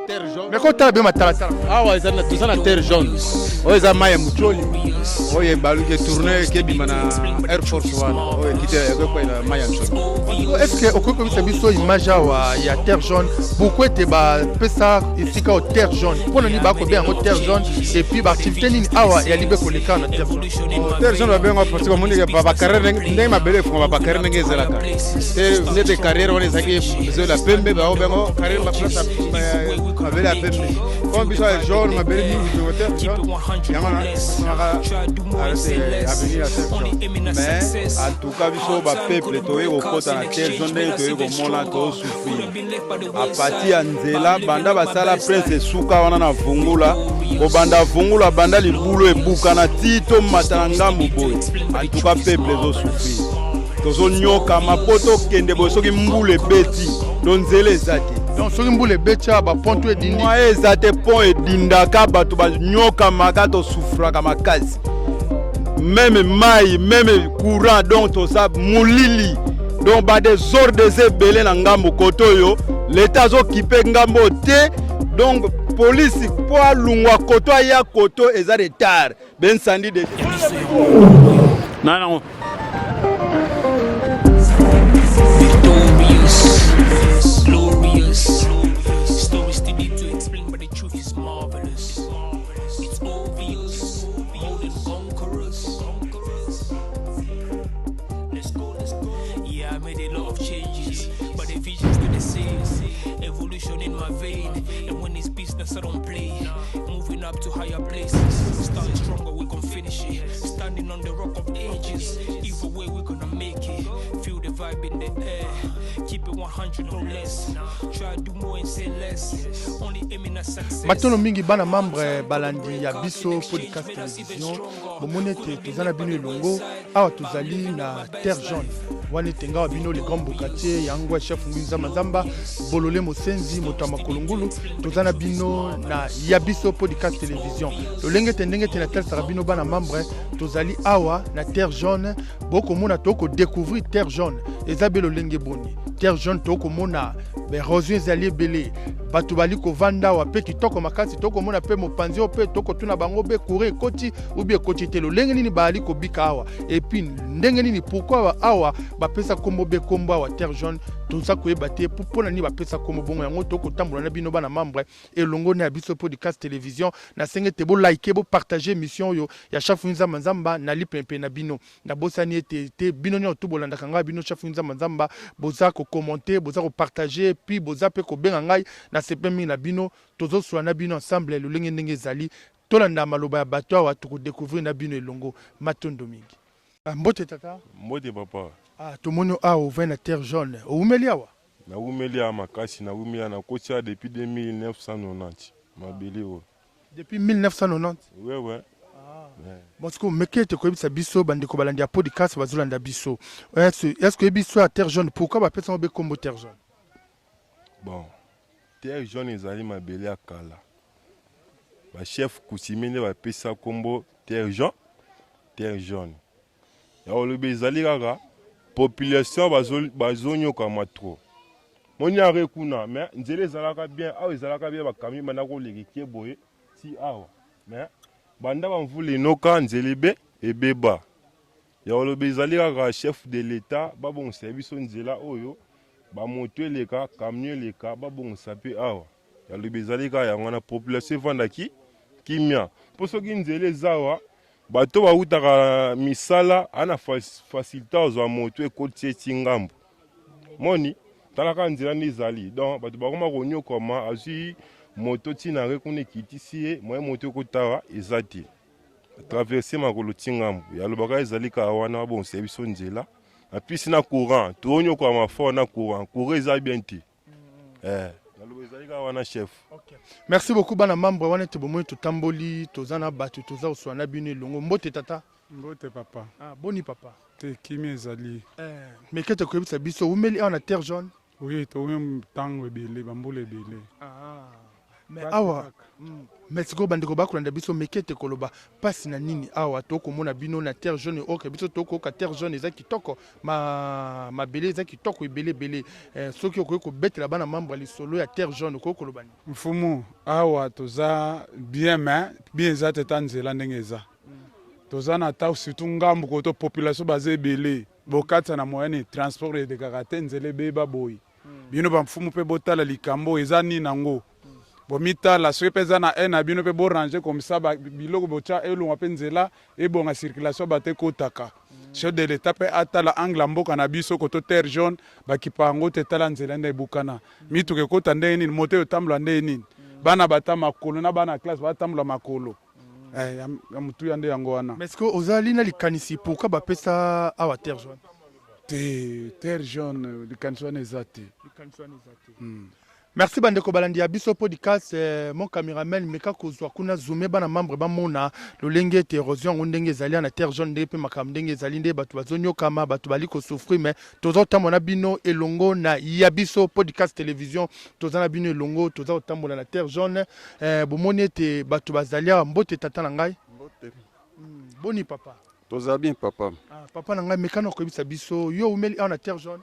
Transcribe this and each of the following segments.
terre jaune. Mais quand tu as bien ma tala. Ah ouais, tout ça la terre jaune. Ouais, ça m'a mutuoli. Ouais, balu qui tourné qui bimana Air Force One. Ouais, qui était quoi la maya jaune. Est-ce que au cours de cette émission image il y a terre jaune. Pourquoi tu as ça ici quand terre jaune? Pour nous dire que bien en terre jaune et puis activité ni awa et alibe koleka na terre jaune. Terre jaune va bien parce que mon nègre papa carrière n'est ma belle fond papa carrière n'est zela. C'est n'était carrière on est ça qui c'est la pembe ba obengo carrière ma place ma belle a pembe. Comme biso jaune ma belle ni de terre jaune. Yamana avenir à terre jaune. Mais en tout cas biso ba peuple toye au kota na terre jaune toye ko mona to souffrir. A partir ya nzela banda basala prince suka wana na vungula ko banda vungula banda libulu ebuka na tito matana ngambu boy. En tout cas peuple zo souffrir. Tozo nyoka mapoto kende bosoki mbule beti donzele ezate. Donc soki mbule beti ba ponto edindi. Moi ezate pont edindaka bato ba nyoka makato souffraka makazi. Même mai, même courant donc to ça mulili. Donc ba des ordres ebele na ngambo kotoyo, l'état zo kipe ngambo te. Donc police pour lungwa koto ya koto eza retard. Ben sandi de. Non non. Glorious stories still need to explain, but the truth is marvelous. It's obvious, more than conquerors. Let's go, let's go. Yeah, I made a lot of changes, but the vision's still the same. Evolution in my vein, and when it's business, I don't play. Moving up to higher places, starting stronger, we're gonna finish it. Standing on the rock of ages, either way we're gonna make it. Feel the vibe in the air. Keep it 100 or less. Try to do more and say less. Only aiming at success. Matono mingi bana membre balandi ya biso podcast télévision. Bomonete tozana bino longo. Awa tozali na terre jaune. Wane tenga bino le gambo quartier yangwa chef Ngwinza Mazamba Bolole Mosenzi Motama Kolongulu tozana bino na ya biso podcast télévision. Lolenge tendenge tena tel sarabino bana membre tozali awa na terre jaune. Boko mona toko découvrir terre jaune. Ezabelo lenge boni. Terre jaune toko mona Rosin ezali ebele bato bali kovanda wa pe kitoko makasi toko mona pe mopanzi o pe toko tuna bango be courir ekoti ou bien ekoti te lolenge nini bali kobika awa et puis ndenge nini pourquoi awa bapesa kombo be kombo awa terre jaune toza koyeba te pona nini bapesa kombo bongo yango toko tambola na bino bana membre elongo na biso podcast télévision na senge te bo like bo partager mission yo ya Chef Ngwinza Mazamba na lipempe na bino na bosani te bino nyo to bolanda kanga bino Chef Ngwinza Mazamba boza ko commenter boza ko partager puis boza pe ko benga ngai na sepemi na bino tozo swa na bino ensemble le lenge ndenge zali tolanda maloba ya bato awa to découvrir na bino elongo matondo mingi. Mbote tata mbote papa. Ah tomonyo awa vin na terre jaune oumeli awa na umeli ya makasi na umeli na kotia depuis 1990 mabeli o depuis 1990. ouais ouais. Bon, ce que mekete ko bisa biso bande ko balandi ya podcast bazolanda biso. Est-ce que biso à terre jaune pourquoi ba pesa be combo terre jaune? Bon, terre jaune ezali mabeli ya kala. Ba chef kusimene ba pesa combo terre jaune. Ya olobe ezali kaka population bazonyo kama trop. Moni are kuna mais nzele ezalaka bien, awa ezalaka bien ba kami bana ko lekikie boye si awa. Mais banda bamvula enoka nzelebe ebeba ya olobe ezali kaka chef de l'état babongisa biso nzela oyo bamoto eleka camion eleka babongisa mpe awa ya olobe ezali kaka yango na population evandaki kimia mpo soki nzela eza awa bato bautaka misala ana facilité ozwa moto ekoti eti ngambo moni talaka nzela nde ezali donc bato bakoma konyokoma azwi moto tina re kuna ekitisi ye moye moto ekotawa eza te traverser makolo tingambu ya lobaka ezali ka wana babongisa biso nzela apisi na courant tonyokama fort na courant eza bien te na loba ezali ka wana chef. Okay. Merci beaucoup bana membre wana te bomoyi totamboli tozana bato toza oswana bino elongo mbote tata mbote papa. Ah boni papa te kimi ezali mekete koyebisa biso umeli awa na terre jaune. Oui, to même tango ebele bambula ebele. mais awa mais siko bandeko bakolanda biso mekete koloba pasi na nini awa tokomona bino na terre jaune oke biso tokoyoka terre jaune eza kitoko mabele eza kitoko ebelebele soki okoki kobetela bana membre ya lisolo ya terre jaune okoki koloba nini mfumu awa toza bien mais bien eza te ta nzela ndenge eza toza na ta surtout ngambu koto population baza ebele bokatisa na moyen de transport edekaka te nzela ebeyeba boyi bino bamfumu mpe botala likambo eza nini nango bomitala soki mpe eza na e na bino mpe borange comme ça biloko botya elongwa mpe nzela ebonga circulation bato ekotaka chef de l'état mpe atala angle mboka na biso koto terre jaune bakipa yango te tala nzela nde ebukana mituka ekota ndenge nini moto etambola ndenge nini bana bata makolo na bana classe batambola makolo ya mutu ya nde yango wana mais siko ozali na likanisi pourquoi bapesa awa terre jaune te terre jaune likanisi wana eza te merci bandeko balandi ya biso podcast mon cameraman meka kozwa kuna zoome bana membre bamona lolenge ete érosion yango ndenge ezali na terre jaune ndenge mpe makambo ndenge ezali nde bato bazonyokama bato bali kosouffrir mais tozotambola na bino elongo na ya biso podcast télévision toza na bino elongo toza kotambola na terre jaune bomoni ete bato bazali awa mbote tata na ngai boni papa toza bien papa papa na ngai mekana koyebisa biso yo umeli awa na terre jaune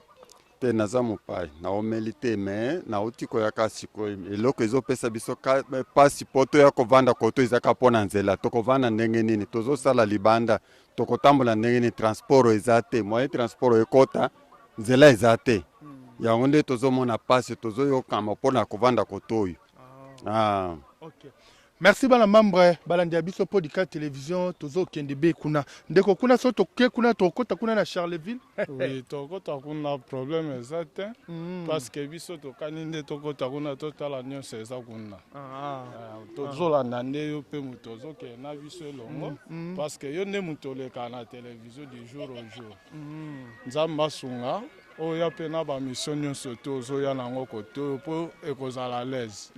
te naza mopai naomeli te me nauti koyaka sikoyo eloko ezopesa biso pasi po toya kovanda koto ezaka mpo na nzela tokovanda ndenge nini tozosala libanda tokotambola ndenge nini transport eza te moyen transport ekota nzela eza te yango nde tozomona pasi tozoyokama mpo na kovanda koto oyo okay. Merci bana membre balandi ya biso podcast télévision tozo kende be kuna ndeko kuna so toke kuna tokota kuna na Charleville oui tokota kuna problème exact parce que biso tokani nde tokota kuna totala nyonso eza kuna tozolanda nde yo mpe moto ozokende na biso elongo parce que yo nde moto oleka na télévision du jour au jour nzambe asunga oya mpe na bamission nyonso te ozoya nango koto mpo ekozala l'aise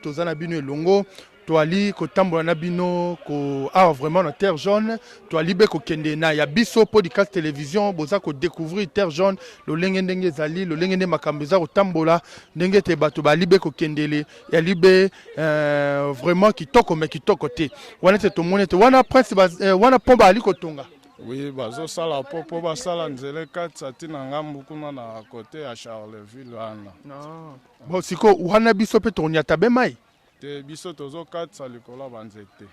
toza na bino elongo toali kotambola na bino ko awa vraiment na terre jaune toali be kokende na ya biso podcast télévision boza ko découvrir terre jaune lolenge ndenge ezali lolenge nde makambo eza kotambola ndenge te bato bali be kokendele ya libe vraiment kitoko me kitoko te wana te tomone te wana prince wana pomba ali kotonga oui bazosala po basala nzela katisa ntina ngambu kuna na kote ya Charleville wana bon siko wana biso mpe tonyata be mai te biso tozokatisa likolo ya banzete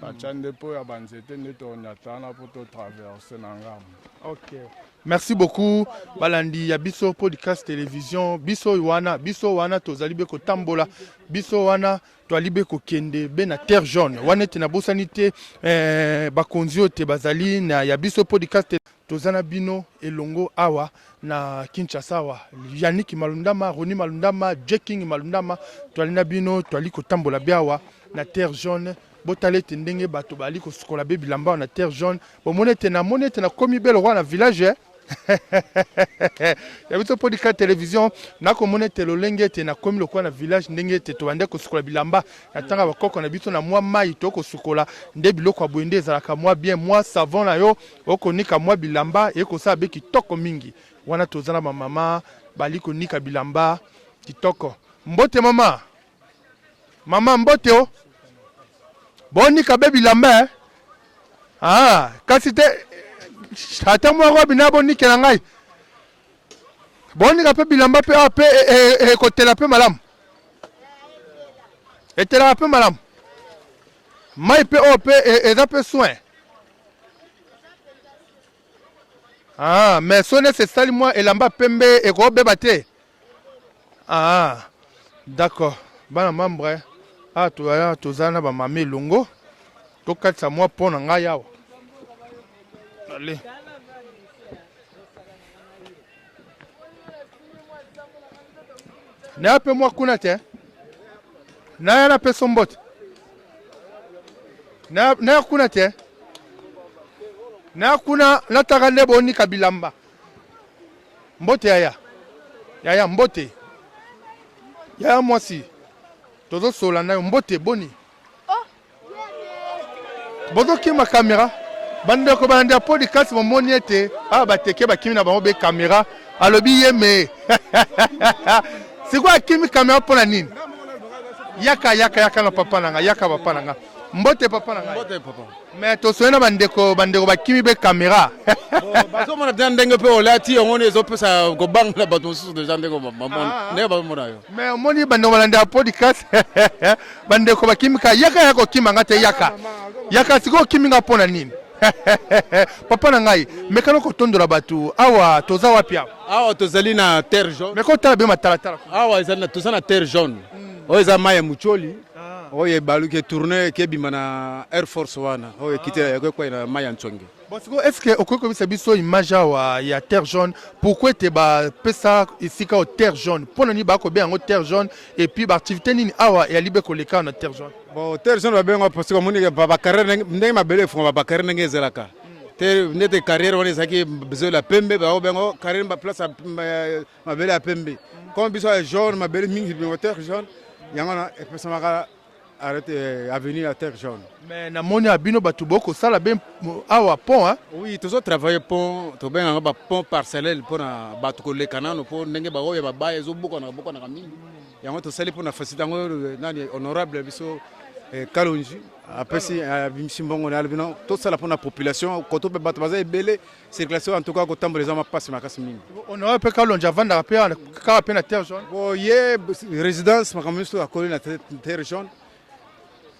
batya nde mpo ya banzete nde tonyata wana mpo totraverse na ngambu okay. Merci beaucoup balandi ya biso podcast télévision biso wana tozali be kotambola biso wana toali be kokende be na terre jaune wana ete na bosani te bakonzi oyo te bazali na ya biso podcast toza na bino elongo awa na Kinshasa awa Yannick Malundama Roni Malundama Jeking Malundama toali na bino toali kotambola be awa na terre jaune botale te ndenge bato bali kosukola be bilamba na terre jaune bomone te na komi belo roi na village ya biso podcast télévision nakomona ete lolenge ete nakomi lokwa na village ndenge ete tobande kosukola bilamba na tanga bakoko na biso na mwa mai tokosukola nde biloko ya boye nde ezalaka mwa bien mwa savon na yo okonika mwa bilamba ekosala be kitoko mingi wana toza na bamama bali konika bilamba kitoko mbote mama mbote o bonika be bilamba kasi te ata mwa robi na bonikela ngai bonika mpe bilamba mpe awa mpe ekotela mpe malamu etelaka mpe malamu mai mpe oyo mpe eza mpe soin mais so nese esali mwa elamba pembe ekobeba te d'accord bana membre awa toza na bamama elongo tokatisa mwa mpo na ngai awa allez naya mpe mwa kuna te naya na mpe sombote naya kuna te naya kuna nataka nde bonika bilamba mbote yaya mbote yaya mwasi tozosola na yo mbote boni bozokima kamera bandeko balandi ya podcast momoni ete bateke bakimi na bango be kamera alobi ye me sikoyo akimi kamera mpona nini yaka na papa nanga yaka papa nanga mbote papa nanga mbote papa mais to soena bandeko bakimi be caméra baso mona tan ndenge pe olati ngone zo pesa go bang na bato susu de jandeko mama ne ba mona yo mais moni bandeko balanda podcast bandeko bakimi ka yaka kimanga te yaka siko kiminga pona nini papa nangai mekano ko tondola batu awa toza wapi awa tozali na terre jaune mais ko tala be matala awa ezali na toza na terre jaune oyo eza mai ya mucholi oyo ebaluki tourne kebima na Air Force wana oyo ekitela ekwekwai na mai ya ntsonge. Est-ce que okoki kobisa biso image awa ya terre jaune pourquoi te bapesa esika o terre jaune mpona nini bakobenga yango terre jaune et puis baactivité nini awa eyali be koleka na terre jaune? Bon terre jaune babenga parce que omoni bacarrière ndenge mabele efunga bacarrière ndenge ezelaka te nete carrière wana ezalaki besoin ya pembe baobenga carrière baplace mabele ya pembe comme biso ya jaune mabele mingi terre jaune yango na epesamaka arrêté avenir à terre jaune. Mais na moni abino batu boko sala ben awa pont hein? Oui, toujours travailler pont, to ben nga pont parcellel pour na batu ko lekana no pour ndenge ba oya ba ba ezo boko na mingi. Yango to sali pour na faciliter ngo nani honorable biso Kalonji apesi bimsimbongo na albino to sala pour na population ko to be batu baza ebele circulation en tout cas ko tamboleza ma passe makasi mingi. Honorable pe Kalonji avanda pe na terre jaune. Bon ye résidence makamusto akoli na terre jaune.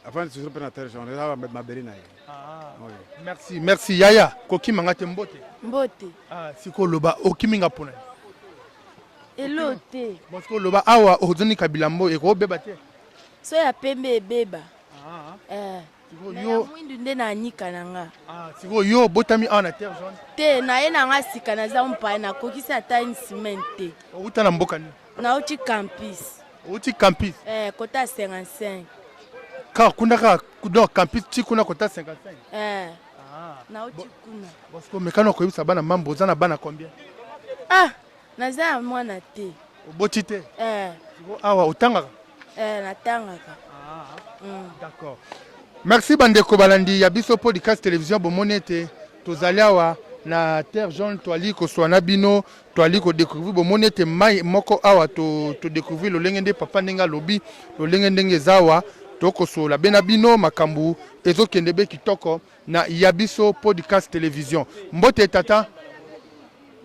Avant de se faire la terre jaune, ma berina. Merci Yaya. Koki mangate mbote. Mbote. Siko loba okiminga pona. Elote. Siko loba awa ozoni kabilambo eko beba te. So ya pembe beba. Yo mwindu nde na nika nanga. Siko yo botami awa na terre jaune. Te na ye nanga sika na za mpa na kokisa ata une semaine te. Uta na mboka ni. Na uti campus. Uti campus. Kota 55. Car kuna campus tikuna kota 55. Na uti kuna. Parce que mekano ko yibisa bana mambo zana bana combien? Naza mwana te. Oboti te. Awa utangaka. Natangaka. D'accord. Merci bandeko balandi ya biso podcast télévision bomonete tozali awa na terre jaune toali ko swana bino toali ko découvrir bomonete mai moko awa to découvrir lo lengende papa ndenga lobi lo lengende zawa toko so la benabino makambu ezokende be kitoko na yabiso podcast télévision mbote tata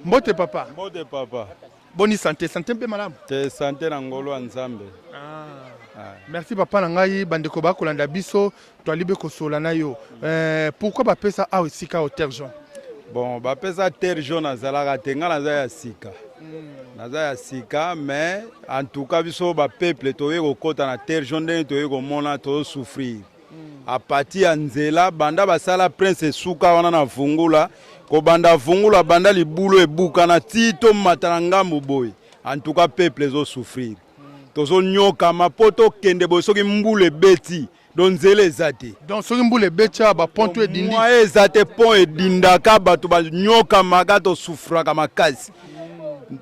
mbote papa boni santé mpe malamu te santé na ngolo ya nzambe. Merci papa na ngai bandeko bakolanda biso toali be kosola na yo pourquoi bapesa awa esika au terre jaune? Bon bapesa terre jaune azalaka te nga naza ya sika naza ya sika mais en tout cas biso bapeuple toye kokota na terre jaune ndenge toye komona tozosouffrir a partir ya nzela banda basala prince esuka wana na vungula kobanda vungula banda libulu ebukana ti tomata na ngambu boye en tout cas peuple ezosouffrir tozonyokama po tokende boye soki mbulu ebeti don nzela eza te donc soki mbulu ebeti awa baponto edindi mwa eza te pont edindaka bato banyokamaka tosufraka makasi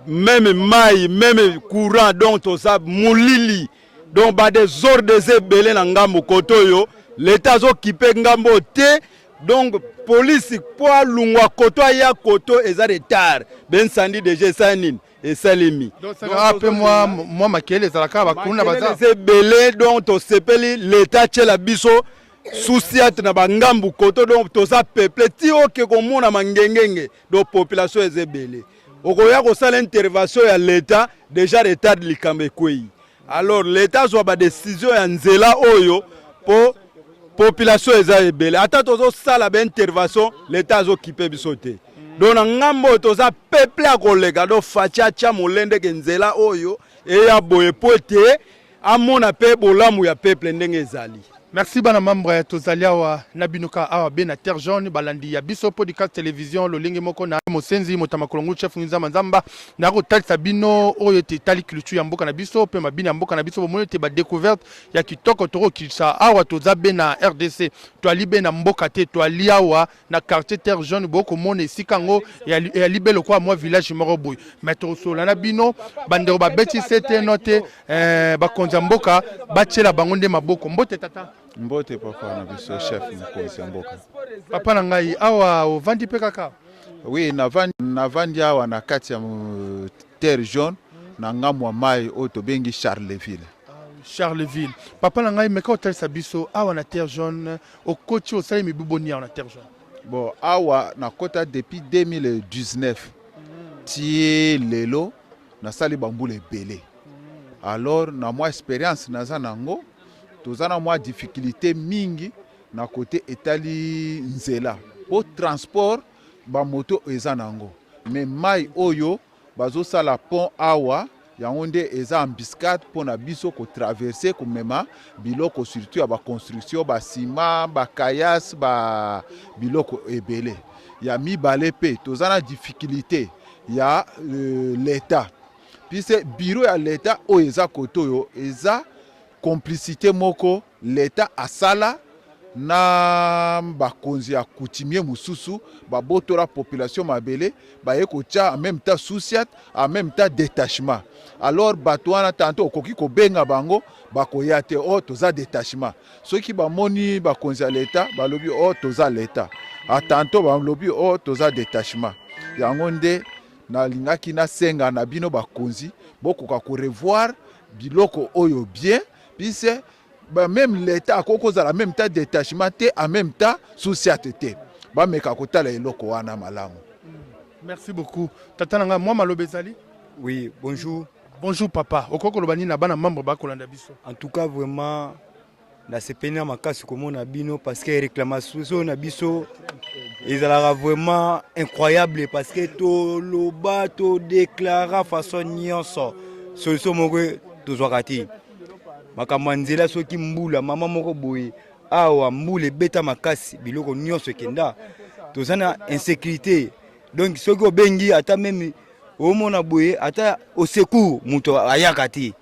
même mai même courant donc toza molili donc badesordre eza ebele na ngambo koto oyo leta azokipe ngambo te donc polisi po alungwa koto aya koto eza retard bensandi deja esa nini esalemi ape mwa makele ezalaka bakuna baza ebele donc tosepeli leta atiela biso susiate na bangambu koto donc toza peuple ti oke komona mangengenge donc population eza ebele okoya kosala intervention ya leta déjà retard likambo ekwei alors leta azwa badesizio ya nzela oyo po population eza ebele ata tozosala baintervention leta azokipe biso te donc na ngambo toza peuple akoleka do fachacha molende ke nzela oyo eya boye po ete amona pe bolamu ya peuple ndenge ezali. Merci bana membre tozali awa na binuka awa be na terre jaune balandi ya biso podcast télévision lolingi moko na mosenzi motama kolongo chef nzamba nzamba na ko talisa bino oyo te tali culture ya mboka na biso pe mabini ya mboka na biso bomoni te ba découverte ya kitoko toro kilsa awa tozabe na RDC to ali be na mboka te to ali awa na quartier terre jaune boko mona esikango ya libelo kwa moi village moko boy mais to sola na bino bandero ba beti sete note ba konza mboka bachela bango nde maboko mbote tata mbote papa na biso chef mokonzi ya mboka papa na ngai awa ovandi pe kaka oui navandi awa na kati ya terre jaune na ngamwa mai oyo tobengi Charleville Charleville. Papa Nangai, mais quand tu as biso, awa na terre jaune, au coach au salé mi bubonia na terre jaune. Bon, awa na kota depuis 2019. Tie lelo na sali bambule belé. Alors na moi expérience na zanango, tozana moi difficulté mingi na côté etali nzela. Au transport ba moto ezanango. Mais mai oyo bazo sala pont awa yango nde eza embuscade mpona biso kotraverse komema biloko surtout ya baconstruction basima bakayas biloko ebele ya mibale mpe toza na difficulté ya l'état puisque bureau ya l'état oyo eza kote oyo eza complicité moko l'état asala na bakonzi ya coutumier mususu babotola population mabele baye kotia en même temps souciat en même temps détachement. Alors bato wana tanto okoki kobenga bango bakoya te o toza détachement soki bamoni bakonzi ya l'état balobi o toza l'état atanto balobi o toza détachement yango nde nalingaki nasenga na bino bakonzi bokoka korevoir biloko oyo bien puisque même l'état akokozala en même temps détachement te en même temps société bameka kotala eloko wana malamu. Merci beaucoup. Tata nanga moi malobezali. Oui, bonjour. Bonjour papa. Okoko lobani na bana membre ba kolanda biso. En tout cas vraiment la CPN makasi comme on a bino parce que réclamation na biso ezalaka vraiment incroyable parce que to loba to déclara façon nyonso solution moko tozwakati. Makambo nzela soki mbula mama moko boye awa mbula beta makasi biloko nyonso kenda tozana insécurité donc soki obengi ata même omona boye ata au secours muto ayaka te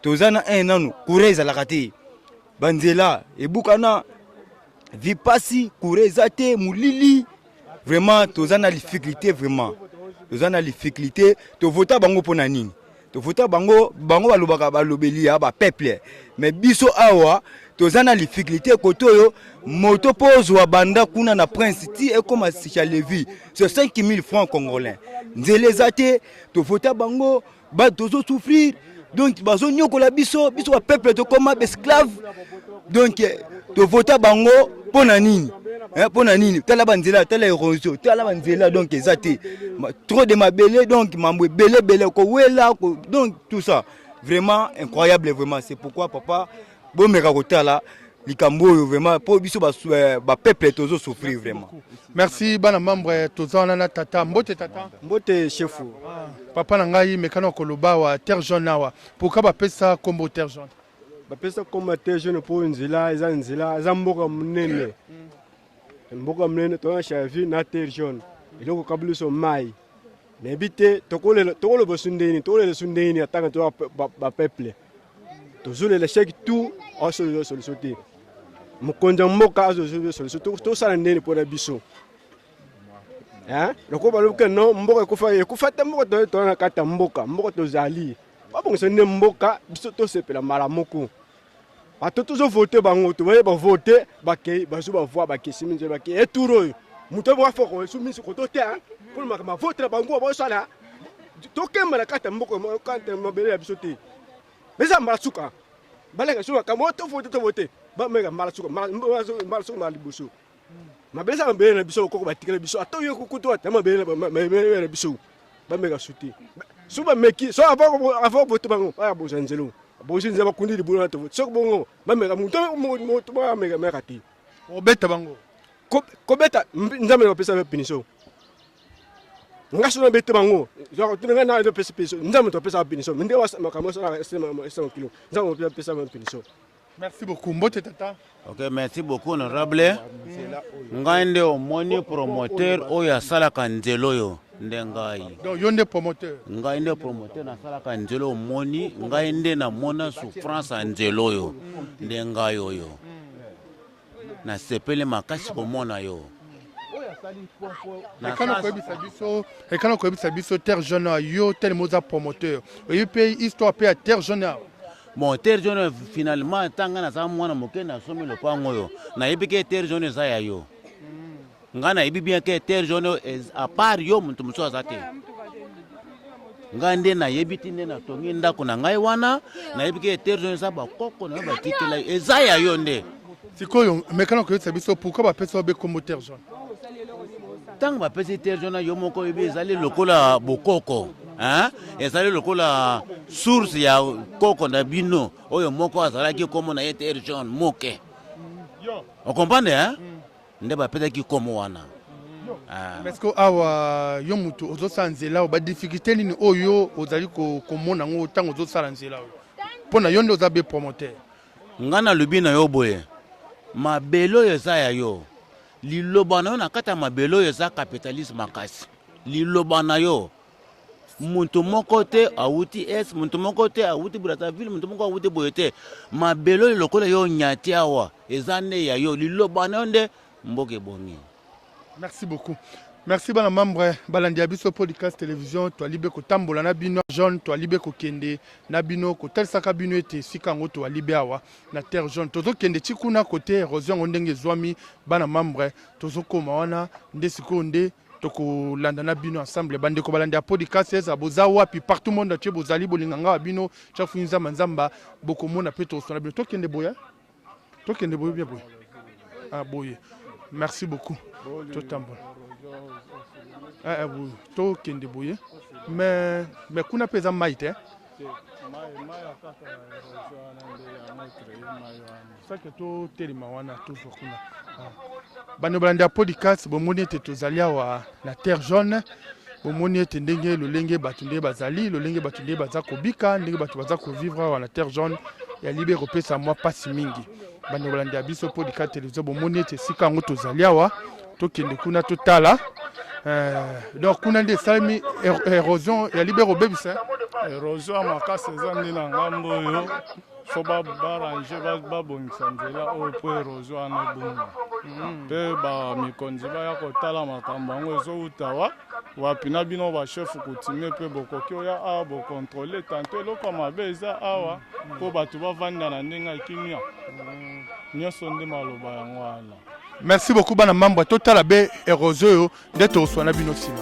tozana nanu courage ezalaka te banzela ebukana vipasi courage ezate mulili vraiment tozana difficulté vraiment tozana difficulté to vota bango pona nini to vota bango balobaka balobeli ya ba peuple mais biso awa tozana difficulté kotoyo moto pozwa banda kuna na prince ti e comme Charleville c'est 5000 francs congolais nzele zate to vota bango ba tozo souffrir donc bazo nyokola biso ba peuple to comme esclave donc to vota bango pona nini pona nini tala banzela tala érosion tala banzela donc ezate trop de mabele donc mambo belé ko wela donc tout ça vraiment incroyable vraiment c'est pourquoi papa bomeka kotala likambo vraiment pour biso ba peuple tozo souffrir vraiment. Merci bana membre tozana na tata mbote tata mbote chef papa nangai mekano koloba wa terre jaune awa pourquoi ba pesa kombo terre jaune ba pesa kombo terre jaune pour nzela eza mboka munene mboka munene to Charleville na terre jaune eloko kabuliso mai mais bité tokole bosundeni tokole sundeni atanga to ba peuple tozole le chèque tout en solution te mokonza mboka azo solution to sala ndeni pour biso loko baloka non mboka ekufa te mboka to na kata mboka tozali babongisa nde mboka biso to sepela mala moko bato tozo voter bango to ba voter bakei bazo ba voir bakesi minze bakei eturo muto ba foko soumise ko to te pour ma voter bango ba sala to kemba na kata mboka kata mabele ya biso te beza masuka baleka suka kamo to voter ba mega masuka masuka libuso mabeza mabele na biso ko batikela biso ato yo kukuto ata mabele na biso ba mega suti suba meki so avant voter bango ba bozanzelo bosinza bakundi libulo na to sok bongo ba mega muto ba mega ti obeta bango ko beta nzambe ba pesa piniso ngasuna beta bango zo tunga na do pesa nzambe to pesa piniso minde wa makamo sa esa kilo nzambe pesa piniso. Merci beaucoup mbote tata. OK, merci beaucoup honorable. Ngande omoni promoteur oya sala kanzelo yo ndengai. Donc yonde promoteur. Ngai nde promoteur na sala kanzelo omoni ngai nde na mona souffrance anzelo yo ndengai yo. Na sepele makasi komona yo. Ekana koyebisa biso terre jaune yo tel moza promoteur. Oyo pe histoire pe terre jaune. Bon, terre jaune finalement tanga na sa mwana moke na somi le pango yo. Na yebi ke terre jaune za ya yo. Ngana yebi bien ke terre jaune à part yo muntu muso azate. ngai nde nayebi ti nde natongi ndako na ngai wana nayebi ke terre jaune eza bakoko na yo batitela yo eza ya yo nde sikoyo mekana koyebisa biso pourquoi bapesa obe kombo terre jaune ntango bapesi terre jaune yo moko oyebi ezali lokola bokoko ezali lokola source ya koko na bino oyo moko azalaki komo na ye terre jaune moke okomprendre nde bapesaki komo wana est-ce que awa yo mutu ozosala nzela oyo badifficulté nini oyo ozali komona ngo ntango ozosala nzela oyo mpo na yo nde oza be promoteur ngai nalobi na yo boye mabele oyo eza ya yo liloba na yo na kati ya mabele oyo eza capitalisme makasi liloba na yo muntu moko te awuti es muntu moko te awuti Brazzaville muntu moko awuti boye te mabele oyo lokola yo nyati awa eza nde ya yo liloba na yo nde mboka ebongi. Merci beaucoup. Merci bana membre balandi ya biso podcast télévision to alibe ko tambola na bino jaune to alibe ko kende na bino ko telsaka bino ete sika ngo to alibe awa na terre jaune to kende tikuna côté érosion ndenge zwami bana membre to koma wana nde siko nde to ko landa na bino ensemble bande ko balandi ya podcast eza boza wapi partout monde tie bozali bolinganga bino chaque nza manzamba boko mona pe to sona bino to kende boya bien boya ah boye merci beaucoup to tambola to kende boye mais kuna pesa maite saka to telema wana toujours kuna bano balanda podcast bomoni ete tozali awa na terre jaune bomoni ete ndenge lolenge bato nde bazali lolenge bato nde baza kobika ndenge bato baza kovivre awa na terre jaune ya libe kopesa mwa pasi mingi bano balanda biso podcast télévision bomoni ete sika ngo tozali awa tokende kuna totala donc kuna nde esalemi érosion ya libero bebisa érosion makasi eza nde na ngambo oyo fo barange babongisa nzela oyo mpo érosion wana ebonga mpe bamikonzi baya kotala makambo yango ezowuta wapi na bino bashefu coutumier mpe bokoki oya awa bokontrole tanto eloko mabe eza awa mpo bato bavanda na ndenge ya kimia nyonso nde maloba yango wana. Merci beaucoup bana membre total be érosion d'être au soin bino sima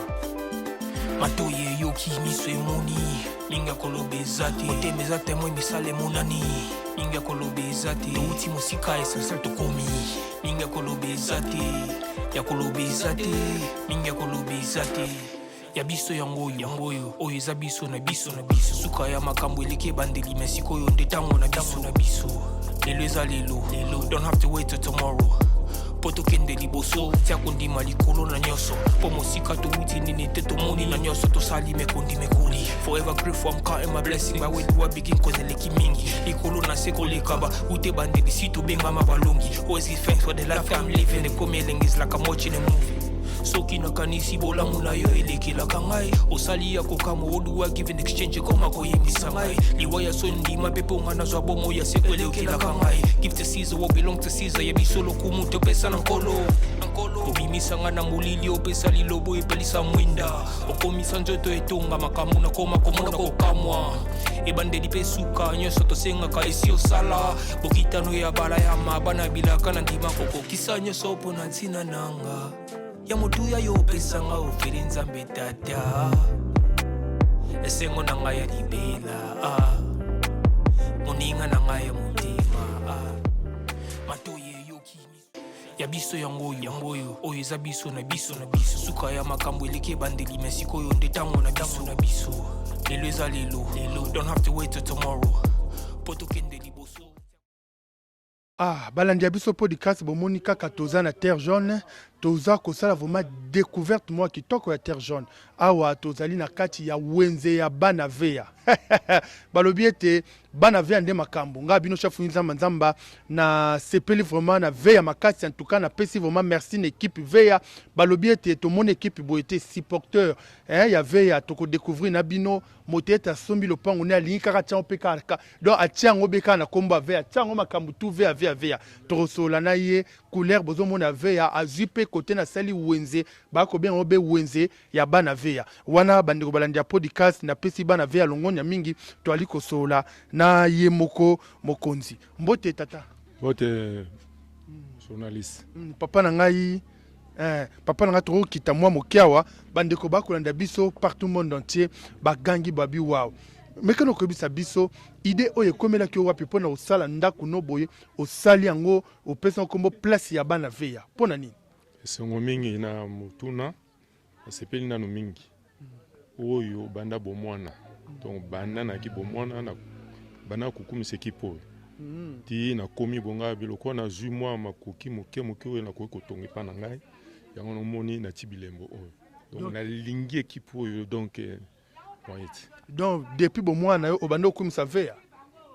matoye yoki miso emoni linga kolobezati otemeza temo misale monani linga kolobezati uti musika esasa tokomi linga kolobezati ya kolobezati linga kolobezati ya biso yango oyo eza biso na biso suka ya makambo eleke bandeli mesiko yo nde tango na biso lelo eza lelo don't have to wait till tomorrow poto kende liboso tia kondima likolo na nyoso po mosika to wuti nini te to moni na nyoso to sali me kondi me kuli forever grateful I'm counting my blessing by way to begin cause eleki mingi likolo na seko lekaba ute bandeli sito benga mabalongi always give thanks for the life I'm living the coming is like I'm watching a movie soki na kanisi bolamu na yo elekelaka ngai osali ya kokamo oduwa given exchange koma koyebisa ngai liwaya so ndima pepo nga nazwa bomo ya seko elekelaka ngai give to Caesar what belong to Caesar yebiso lokumu topesa na nkolo obimisa nga na molili opesa lilobo epelisa mwinda okomisa nzoto etonga makamu na koma komona kokamwa ebandeli pe suka nyonso tosengaka esi osala bokitano ya bala ya mabana bilaka na ndima kokokisa nyonso mpo na ntina nanga ya motuya yo opesanga ofere nzambe tata esengo na ngai ya libela moninga na ngai ya motema matoye yoki ya biso yango oyo eza biso na biso suka ya makambo eleke bandeli mesiko oyo nde tango na biso lelo eza lelo don't have to wait till tomorrow poto kende liboso balandi ya biso podcast bomoni kaka toza na terre jaune toza kosala vraiment découverte moi kitoko ya terre jaune awa tozali na kati ya wenze ya bana veya balobi ete bana veya nde makambo nga bino chafu nzamba na sepeli vraiment na veya makasi en tout cas na pesi vraiment merci na équipe veya balobi ete to mon équipe bo ete supporteur ya veya toko découvrir na bino moteta sombi lopango ne alingi kaka tia opeka donc atiango beka na komba veya tiango makambo tout veya torosola na ye couleur bozo mona veya azupe côté na sali wenze bako bien obe wenze ya bana veya wana bandiko balandi ya podcast na pesi bana veya longonya mingi to aliko sola na ye moko mokonzi mbote tata mbote journaliste papa na ngai papa nanga toko kita mwa mokiawa bandeko bakolanda biso partout monde entier bagangi babi wow mekano koyebisa biso idée oyo ekomelaki wapi mpona osala ndako no boye osali yango opesa nkombo place ya bana veya mpona nini esengo mingi na mutuna asepeli nano mingi oyo banda bomwana donc banda naki bomwana na bana kukumisa ekipe oyo ti nakomi bonga biloko na zwi mwa makoki moke oyo nakoki kotonga epa na ngai yango nomoni nati bilembo oyo donc nalingi ekipe oyo donc moyeti donc depuis bomwana yo obanda okumisa veya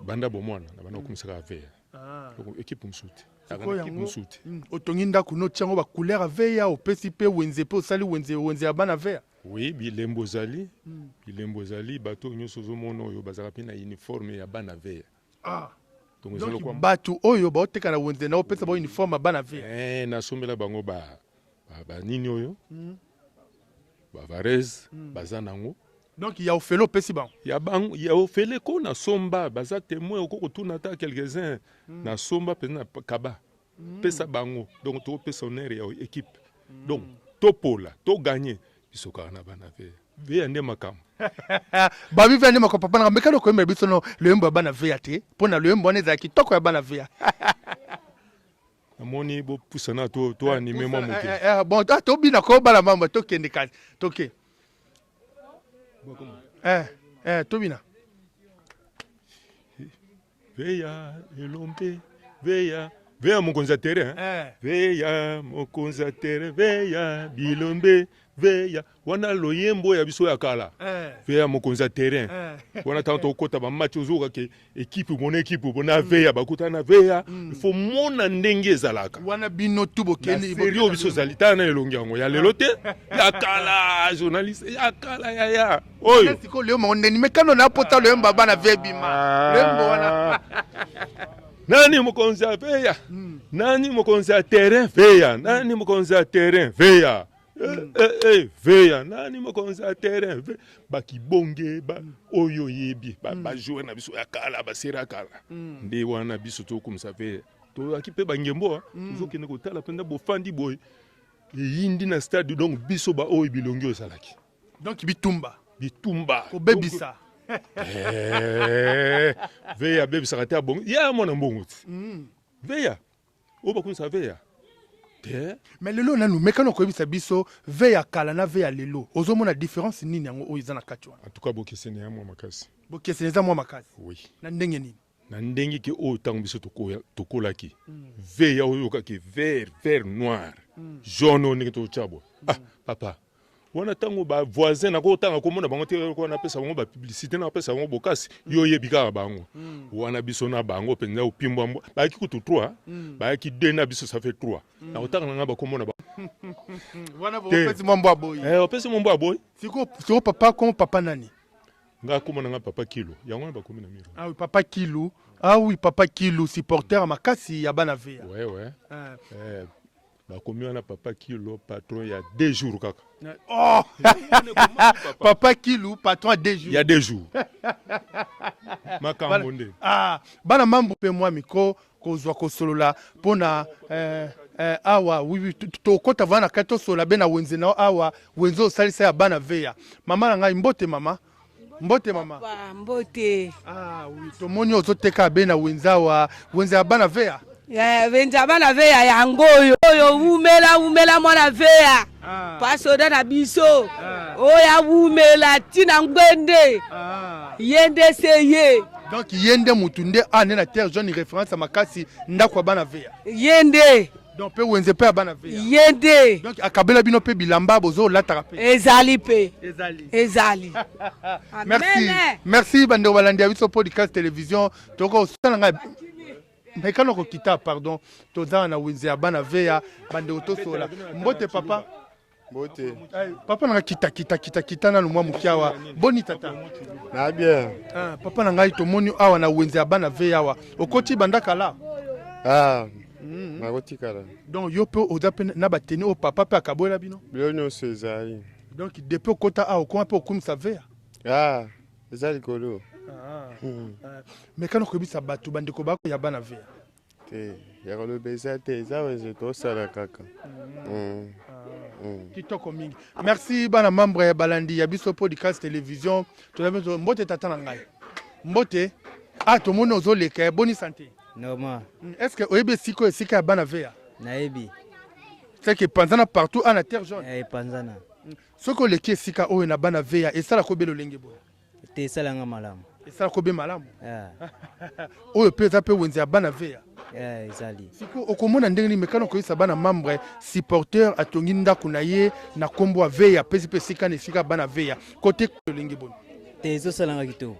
banda bomwana na banda okumisaka veya donc ekipe msuti otongi ndako notia yango bacouleur aveya opesi mpe wenze mpe osali wenze ya bana veya oui bilembo ezali bato nyonso ozomona oyo bazalaka mpe na uniforme ya bana veya donc bato oyo baoteka na wenze na opesa ba uniforme ya bana veya nasombela bango banini oyo bavarese baza nango donc ya ofele opesi bango ya ofele ko na somba baza témoin oko kotuna ata quelques-uns na somba mpenza na kaba pesa bango donc topesa honneur ya équipe donc topola toganye biso kaka na bana veya nde makambo babi veya nde makambo papa nanga mekano koyembela biso no loyembo ya bana veya te mpona loyembo wana ezala kitoko ya bana veya namoni bopusana to anime mwa moke bon tobina kobala mamba tokende kasi toke tobina veya elombe veya mokonzi ya terrain veya mokonzi ya terrain veya bilombe veya wana loyembo ya biso ya kala veya mokonzi ya terrain wana ntango tokota bamatch ozokake ekipe bona veya bakutana na veya ifo mona ndenge ezalaka wana bino tu bokende serio biso ezali tala na elongi yango ya lelo te ya kala journaliste ya kala ya oyo siko leo mondeni mekano na pota loyembo bana veya bima loyembo wana nani mokonzi ya veya nani mokonzi ya terrain veya nani mokonzi ya terrain veya veya nani mokonzi ya terrain bakibonge oyo yebi bajoue na biso ya kala basera kala nde wana biso tokumisa veya toyaki mpe bangembo tozokende kotala mpenza bofandi boye eyindi na stade donc biso baoyo bilongi oyo ezalaki donc bitumba kobebisa veya bebisaka te abongo ya mwana mbongo ti veya oyo bakumisa veya mais lelo nanu mekano koyebisa biso veya kala na veya lelo ozomona différence nini yango oyo eza na kati wana en tout cas bokeseni ya mwa makasi bokeseni eza mwa makasi oui na ndenge nini na ndenge ke oyo ntango biso tokolaki veya oyo okaki vert noir jaune oyo ndenge tocabwa papa wana ntango bavoisin nakotanga komona bango te ko napesa bango bapublicité napesa bango bokasi yo oyebi kaka bango wana biso na bango mpenza opimbwa bayaki kutu 3 bayaki 2 na biso ça fait 3 nakotanga nanga bakomona wana bopesi mombo aboyi opesi mombo aboyi siko papa komo papa nani nga komona nga papa kilo yango na bakomi na miro oui papa kilo oui papa kilo supporter makasi ya bana veya ouais bakomi wana papa kilo patron ya 2 jours kaka papa kilo patron ya 2 jours ya 2 jours makambo nde bana mambo mpe mwa mikro kozwa kosolola mpona awa tokota vana na kati tosolola be na wenze nao awa wenze osalisa ya bana veya mama na ngai mbote mama mbote oui tomoni ozoteka be na wenze awa wenze ya bana veya venza bana veya yango oyo wumela mwana veya pasoda na biso oya wumela tina ngwende yende seye donc yende mutu nde ane na terre jaune référence makasi ndako ya bana veya yende donc pe wenze pe ya bana veya yende donc akabela bino pe bilamba bozolataka pe ezali merci bandeko balandi ya biso podcast télévision toko osala ngai mekano kokita pardon toza na wenze ya bana veya bandeko tosola mbote papa mbote papa nanga kita nanu mwa mokiawa boni tata na bien papa na ngai tomoni awa na wenze ya bana veya awa okoti bandaka la nakotikala donc yo mpe oza mpe na bateni oyo papa mpe akaboyela bino bilo nyonso ezali donc depuis okota awa okoma mpe okumisa veya eza likolo mekano koyebisa bato bandeko bako ya bana veya te ya koloba eza te eza wenze tosala kaka kitoko mingi. Merci bana membre ya balandi ya biso podcast télévision. Tozambe mbote tata na ngai. Mbote to mona ozoleka bonne santé. Normal. Est-ce que oyebe siko esika ya bana veya? Naebi. C'est que panzana partout en terre jaune. Panzana. Soko leki esika oyo na bana veya esala ko belo lenge boya. Te salanga malamu. Esala ko be malamu. Oyo peza pe wenze ya bana veya. Ezali. Siko okomona ndenge ni mekano ko isa bana membre supporteur atongi ndako na ye na kombo ya veya pesi pe sika ne sika bana veya côté lenge boya. Te zo salanga kito.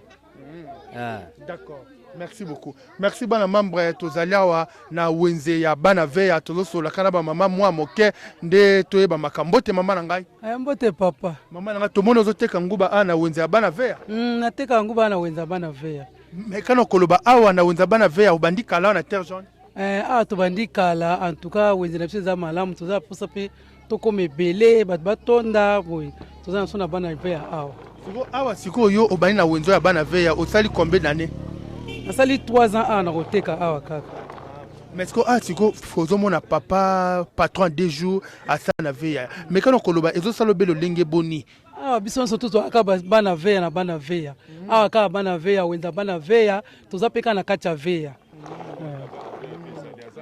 D'accord. Merci beaucoup. Merci bana membre tozaliawa na wenze ya bana veya tozosola kana ba mama mwa moke nde toyeba makambote mama na ngai. Mbote papa. Mama na ngai tomono ozoteka nguba ana wenze ya bana veya. Nateka nguba ana wenze ya bana veya. Mekano koloba awa na wenze ya bana veya ubandi kala na terre jaune. To bandi kala en tout cas wenze na biso za malamu toza posa pe tokome belé bat batonda boy. Toza na bana veya awa. Siko awa siko yo obani na wenzo ya bana veya osali combien d'années? Asali 3 ans na koteka awa kaka. Mais est-ce que siko fozo mona papa patron 2 jours asa na veya. Mekano koloba ezo salo belo lenge boni. Biso nso tuto aka bana veya na bana veya. Aka bana veya wenza bana veya toza peka na kacha veya.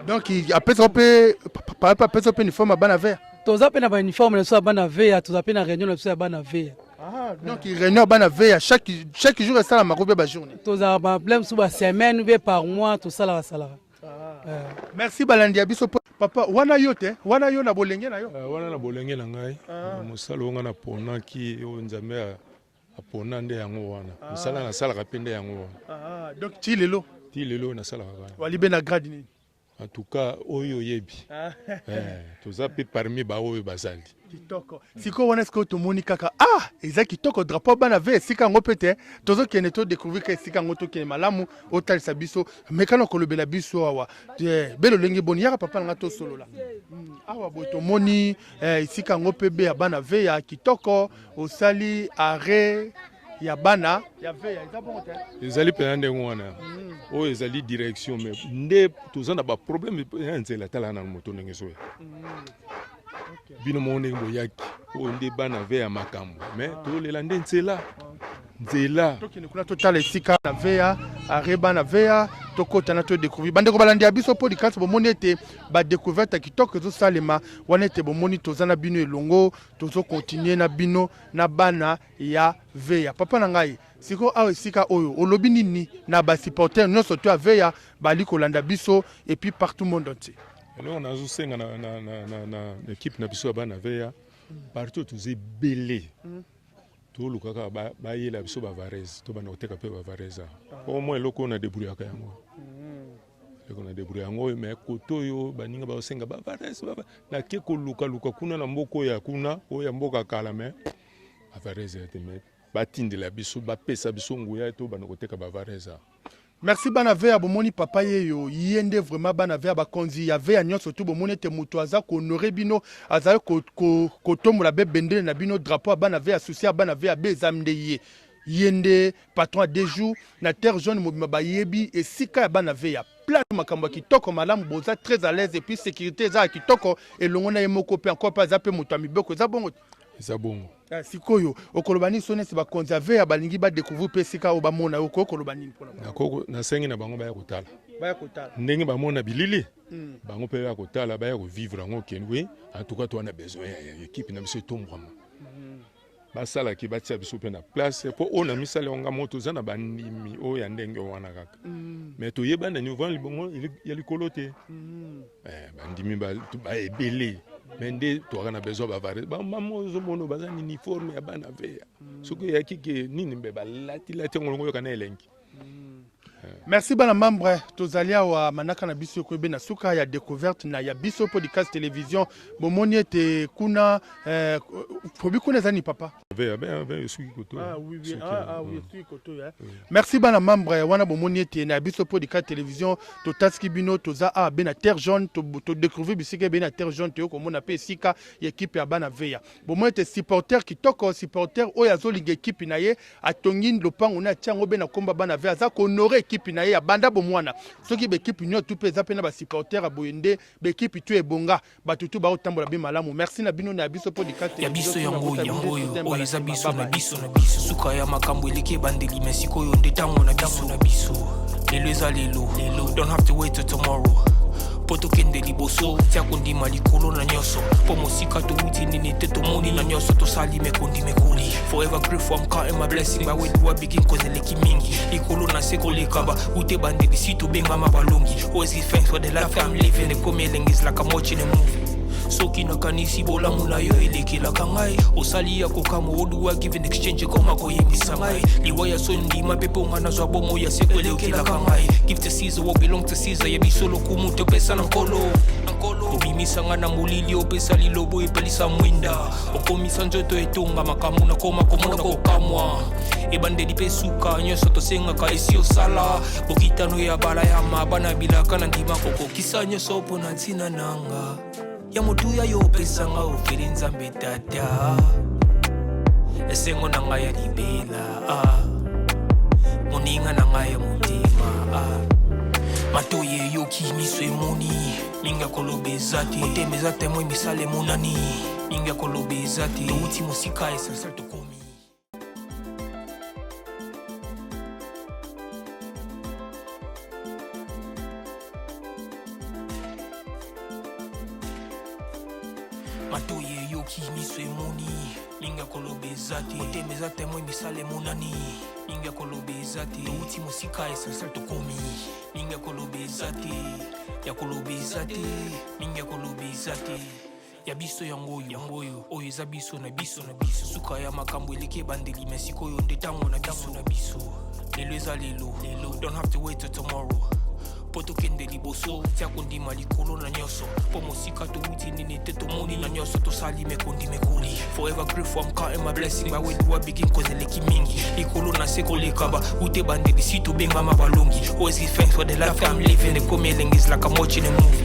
Donc apesa pe papa apesa pe uniforme bana veya. Toza pe na ba uniforme na so bana veya toza pe na réunion na so bana veya. Donc il réunion bana veya chaque jour ça la marobe ba journée. Toza ba problème sous ba semaine ou par mois tout ça la sala. Merci balandi biso papa wana yote wana yo na bolenge na yo. Wana na bolenge na ngai. Musalo nga na pona ki o nzambe apona nde yango wana. Musala na sala kapende yango wana. Donc ti lelo na sala ka. Walibe na grade ni. En tout cas oyo yebi. Toza pe parmi ba oyo bazali. Kitoko. Siko wana sko to moni kaka eza kitoko drapeau bana ve sika ngo pete tozo kene to découvrir que sika ngo to kene malamu otalisa biso mekano kolobela biso awa belo lengi boni yaka papa nga to solo la awa bo to moni sika ngo pebe ya bana ve ya kitoko osali arrêt ya bana ya ve ya eza bon te ezali pe ndenge wana o ezali direction mais nde toza na ba problème ya nzela tala na moto ndenge so bino monde boyaki o nde bana veya makambo mais tolela nde nzela tokene kuna totala esika na veya areba na veya tokota na to découvrir bandeko balandi ya biso podcast bomoni ete ba découverte kitoko zo salema wana ete bomoni tozana bino elongo tozo continuer na bino na bana ya veya papa na ngai siko awa esika oyo olobi nini na ba supporter nyonso to aveya bali kolanda biso et puis partout monde entier. On a aussi na équipe na biso bana veya partout tous belé tout le kaka ba yela biso ba varese to bana oteka pe ba varese au moins loko na débrouiller ka yango loko na débrouiller yango mais koto yo baninga ba osenga ba varese ba na ke ko luka kuna na mboko ya kuna o ya mboka kala mais ba varese te mais batindela biso ba pesa biso nguya to bana oteka ba varese. Merci bana veya bomoni papa yeyo yende vraiment bana veya ba konzi ya veya nyonso to bomoni te muto aza ko honorer bino aza ko tombola be bendele na bino drapeau bana veya social bana veya bezamde ye yende patron 2 jours na terre jaune mobima ba yebi et sika ya bana veya plan makambo kitoko malamu boza très à l'aise et puis sécurité za kitoko et longona yemoko pe encore pas za pe muto amiboko za bongo Zabongo. Sikoyo okolobani sonesi ba konserver ya balingi ba découvrir pe sika o ba mona yo okolobani mpona. Nakoko na sengi na bango ba ya kotala. Ba ya kotala. Ndenge ba mona bilili. Bango pe ya kotala ba ya ko vivre ngo kenwe en tout cas toi na besoin ya équipe na biso tombwama. Ba sala ki ba tia biso pe na place po ona misala nga moto za na bandimi o ya ndenge wana kaka. Mais to yeba na niveau libongo ya likolote. Bandimi ba ebele. Mende to kana besoin ba varese ba mamo zo mono baza ni uniforme ya bana veya soko ya kike nini mbeba lati ngolongo yo kana elengi. Merci bana membre tozalia wa manaka na biso ko be na suka ya découverte na ya biso podcast télévision bomoni ete kuna fobi kuna zani papa veya ben esuki koto. Ah oui oui esuki koto ya. Merci bana membre wana bomoni ete na biso podcast télévision to taski bino toza a bena terre jaune to découvrir bisika bena terre jaune to komona pe sika équipe ya bana veya. Bomoni ete supporter kitoko supporter oyo azolinga équipe na ye atongi lopango na tiango bena komba bana veya za ko honorer équipe na ye ya banda bomwana. Soki be équipe nyo tout pe za pe na ba supporter a boyende be équipe tu e bonga batutu ba otambola be malamu. Merci na bino na biso podcast ya biso yango oyo eza biso na biso suka ya makambo eleki bandeli mesiko oyo nde ntango na biso lelo eza lelo don't have to wait till tomorrow po tokende liboso tia kondima likolo na nyonso po mosika touti nini te tomoni na nyonso tosali mekondi mekoli forever grateful I'm counting my blessing by way do I begin cause eleki mingi likolo na se kolekaba ute bandeli si tobengama balongi always give thanks for the life I'm living ekomi elengis like I'm watching a movie soki nakanisi bolamu na yo elekelaka ngai osali ya kokama oduwa give in exchange koma koyebisa ngai liwaya so ndima pepe onga nazwa bomo ya seko elekelaka ngai give to Caesar what belong to Caesar yebiso lokumu topesa na nkolo obimisanga na molili opesa lilobo epelisa mwinda okomisa nzoto etonga makamu na koma komona kokamwa ebandeli pe suka nyonso tosengaka esi osala bokitano ya bala ya mabana bilaka na ndima kokokisa nyonso mpo na ntina nanga ya motuya yo pesanga ofeli nzambe tata esengo na ngai ya libela moninga na ngai ya motema matoye yoki miso emoni minga koloba eza te motema eza temo emisala emonani minga koloba eza te touti mosika esasa tokomi matoye yoki miso emoni minga koloba eza te motema eza temo emisala emonani minga koloba eza te touti mosika esasa tokomi minga koloba eza te ya koloba eza te minga koloba eza te ya biso yango oyo eza biso na biso suka ya makambo eleki ebandeli mesiko oyo nde ntango na biso lelo eza lelo don't have to wait till tomorrow po tokende liboso tia kondima likolo na nyonso po mosika touti nini te tomoni na nyonso tosali mekondi mekoli forever grateful I'm counting my blessing by way do I begin cause eleki mingi likolo na se kolekaba ute bandeli si tobengama balongi always give thanks for the life I'm living ekomi elengis like I'm watching a movie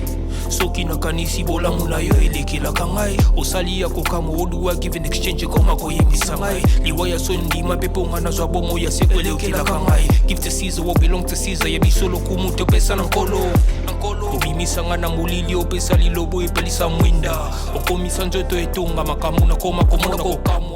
soki nakanisi bolamu na yo elekelaka ngai osali ya kokama oduwa give in exchange koma koyebisa ngai liwaya so ndima pepe onga nazwa bomo ya seko elekelaka ngai give to Caesar what belong to Caesar yebiso lokumu topesa na nkolo obimisanga na molili opesa lilobo epelisa mwinda okomisa nzoto etonga makamu na koma komona kokamwa